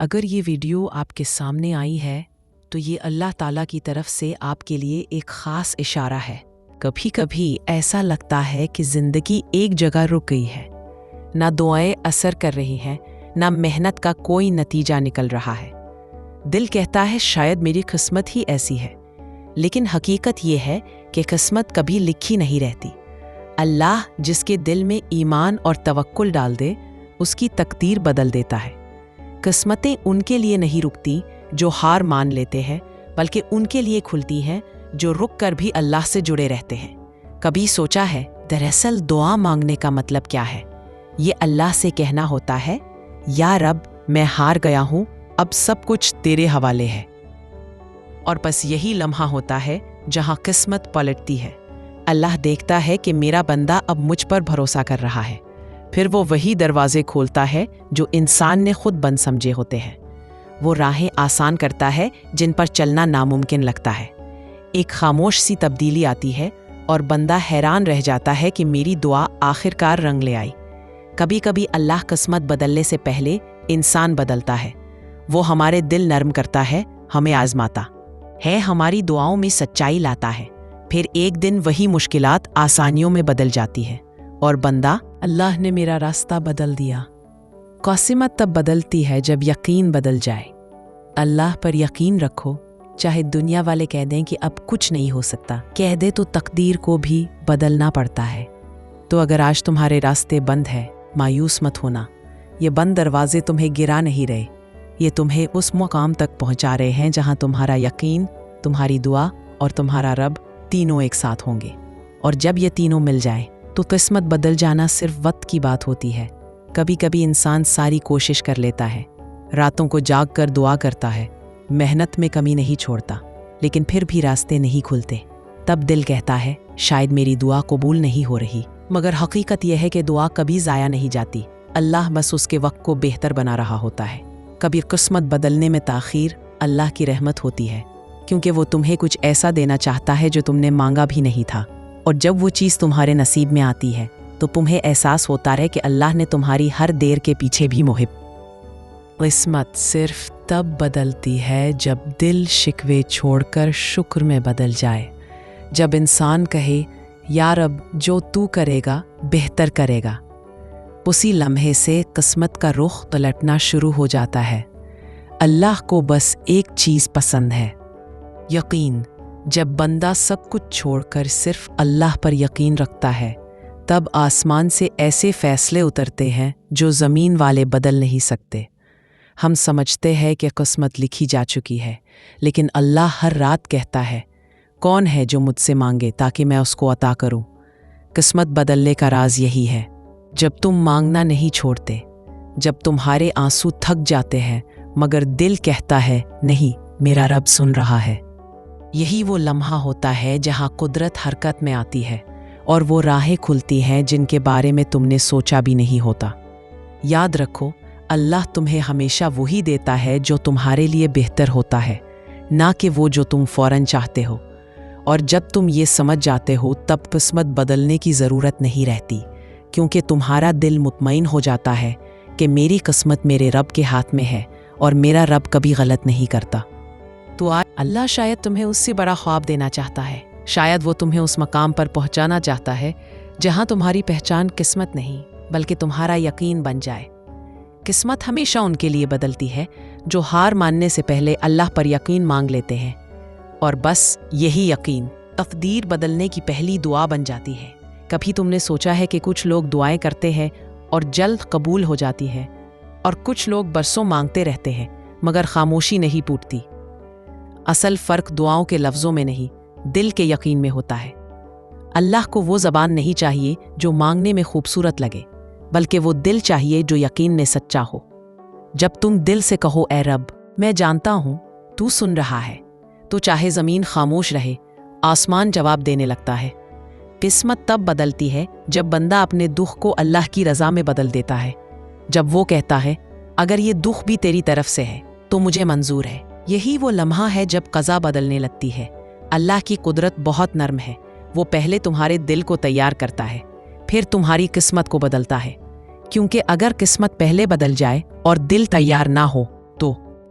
اگر یہ ویڈیو آپ کے سامنے آئی ہے تو یہ اللہ تعالیٰ کی طرف سے آپ کے لیے ایک خاص اشارہ ہے۔ کبھی کبھی ایسا لگتا ہے کہ زندگی ایک جگہ رک گئی ہے، نہ دعائیں اثر کر رہی ہیں، نہ محنت کا کوئی نتیجہ نکل رہا ہے۔ دل کہتا ہے شاید میری قسمت ہی ایسی ہے، لیکن حقیقت یہ ہے کہ قسمت کبھی لکھی نہیں رہتی۔ اللہ جس کے دل میں ایمان اور توکل ڈال دے، اس کی تقدیر بدل دیتا ہے۔ قسمتیں ان کے لیے نہیں رکتی جو ہار مان لیتے ہیں، بلکہ ان کے لیے کھلتی ہیں جو رک کر بھی اللہ سے جڑے رہتے ہیں۔ کبھی سوچا ہے دراصل دعا مانگنے کا مطلب کیا ہے؟ یہ اللہ سے کہنا ہوتا ہے، یا رب میں ہار گیا ہوں، اب سب کچھ تیرے حوالے ہے۔ اور بس یہی لمحہ ہوتا ہے جہاں قسمت پلٹتی ہے۔ اللہ دیکھتا ہے کہ میرا بندہ اب مجھ پر بھروسہ کر رہا ہے، پھر وہ وہی دروازے کھولتا ہے جو انسان نے خود بند سمجھے ہوتے ہیں۔ وہ راہیں آسان کرتا ہے جن پر چلنا ناممکن لگتا ہے۔ ایک خاموش سی تبدیلی آتی ہے اور بندہ حیران رہ جاتا ہے کہ میری دعا آخرکار رنگ لے آئی۔ کبھی کبھی اللہ قسمت بدلنے سے پہلے انسان بدلتا ہے۔ وہ ہمارے دل نرم کرتا ہے، ہمیں آزماتا ہے، ہماری دعاؤں میں سچائی لاتا ہے۔ پھر ایک دن وہی مشکلات آسانیوں میں بدل جاتی ہے اور بندہ، اللہ نے میرا راستہ بدل دیا۔ قسمت تب بدلتی ہے جب یقین بدل جائے۔ اللہ پر یقین رکھو، چاہے دنیا والے کہہ دیں کہ اب کچھ نہیں ہو سکتا، کہہ دے تو تقدیر کو بھی بدلنا پڑتا ہے۔ تو اگر آج تمہارے راستے بند ہے، مایوس مت ہونا۔ یہ بند دروازے تمہیں گرا نہیں رہے، یہ تمہیں اس مقام تک پہنچا رہے ہیں جہاں تمہارا یقین، تمہاری دعا اور تمہارا رب تینوں ایک ساتھ ہوں گے۔ اور جب یہ تینوں مل جائیں تو قسمت بدل جانا صرف وقت کی بات ہوتی ہے۔ کبھی کبھی انسان ساری کوشش کر لیتا ہے، راتوں کو جاگ کر دعا کرتا ہے، محنت میں کمی نہیں چھوڑتا، لیکن پھر بھی راستے نہیں کھلتے۔ تب دل کہتا ہے شاید میری دعا قبول نہیں ہو رہی، مگر حقیقت یہ ہے کہ دعا کبھی ضائع نہیں جاتی۔ اللہ بس اس کے وقت کو بہتر بنا رہا ہوتا ہے۔ کبھی قسمت بدلنے میں تاخیر اللہ کی رحمت ہوتی ہے، کیونکہ وہ تمہیں کچھ ایسا دینا چاہتا ہے جو تم نے مانگا بھی نہیں تھا۔ اور جب وہ چیز تمہارے نصیب میں آتی ہے تو تمہیں احساس ہوتا ہے کہ اللہ نے تمہاری ہر دیر کے پیچھے بھی محب۔ قسمت صرف تب بدلتی ہے جب دل شکوے چھوڑ کر شکر میں بدل جائے، جب انسان کہے یا رب جو تو کرے گا بہتر کرے گا۔ اسی لمحے سے قسمت کا رخ پلٹنا شروع ہو جاتا ہے۔ اللہ کو بس ایک چیز پسند ہے، یقین۔ جب بندہ سب کچھ چھوڑ کر صرف اللہ پر یقین رکھتا ہے، تب آسمان سے ایسے فیصلے اترتے ہیں جو زمین والے بدل نہیں سکتے۔ ہم سمجھتے ہیں کہ قسمت لکھی جا چکی ہے، لیکن اللہ ہر رات کہتا ہے، کون ہے جو مجھ سے مانگے تاکہ میں اس کو عطا کروں۔ قسمت بدلنے کا راز یہی ہے، جب تم مانگنا نہیں چھوڑتے، جب تمہارے آنسو تھک جاتے ہیں مگر دل کہتا ہے نہیں، میرا رب سن رہا ہے۔ یہی وہ لمحہ ہوتا ہے جہاں قدرت حرکت میں آتی ہے اور وہ راہیں کھلتی ہیں جن کے بارے میں تم نے سوچا بھی نہیں ہوتا۔ یاد رکھو، اللہ تمہیں ہمیشہ وہی دیتا ہے جو تمہارے لیے بہتر ہوتا ہے، نہ کہ وہ جو تم فوراً چاہتے ہو۔ اور جب تم یہ سمجھ جاتے ہو تب قسمت بدلنے کی ضرورت نہیں رہتی، کیونکہ تمہارا دل مطمئن ہو جاتا ہے کہ میری قسمت میرے رب کے ہاتھ میں ہے اور میرا رب کبھی غلط نہیں کرتا۔ تو آج اللہ شاید تمہیں اس سے بڑا خواب دینا چاہتا ہے، شاید وہ تمہیں اس مقام پر پہنچانا چاہتا ہے جہاں تمہاری پہچان قسمت نہیں بلکہ تمہارا یقین بن جائے۔ قسمت ہمیشہ ان کے لیے بدلتی ہے جو ہار ماننے سے پہلے اللہ پر یقین مانگ لیتے ہیں، اور بس یہی یقین تقدیر بدلنے کی پہلی دعا بن جاتی ہے۔ کبھی تم نے سوچا ہے کہ کچھ لوگ دعائیں کرتے ہیں اور جلد قبول ہو جاتی ہیں، اور کچھ لوگ برسوں مانگتے رہتے ہیں مگر خاموشی نہیں ٹوٹتی۔ اصل فرق دعاؤں کے لفظوں میں نہیں، دل کے یقین میں ہوتا ہے۔ اللہ کو وہ زبان نہیں چاہیے جو مانگنے میں خوبصورت لگے، بلکہ وہ دل چاہیے جو یقین میں سچا ہو۔ جب تم دل سے کہو اے رب میں جانتا ہوں تو سن رہا ہے، تو چاہے زمین خاموش رہے، آسمان جواب دینے لگتا ہے۔ قسمت تب بدلتی ہے جب بندہ اپنے دکھ کو اللہ کی رضا میں بدل دیتا ہے، جب وہ کہتا ہے اگر یہ دکھ بھی تیری طرف سے ہے تو مجھے منظور ہے۔ یہی وہ لمحہ ہے جب قضا بدلنے لگتی ہے۔ اللہ کی قدرت بہت نرم ہے، وہ پہلے تمہارے دل کو تیار کرتا ہے، پھر تمہاری قسمت کو بدلتا ہے، کیونکہ اگر قسمت پہلے بدل جائے اور دل تیار نہ ہو تو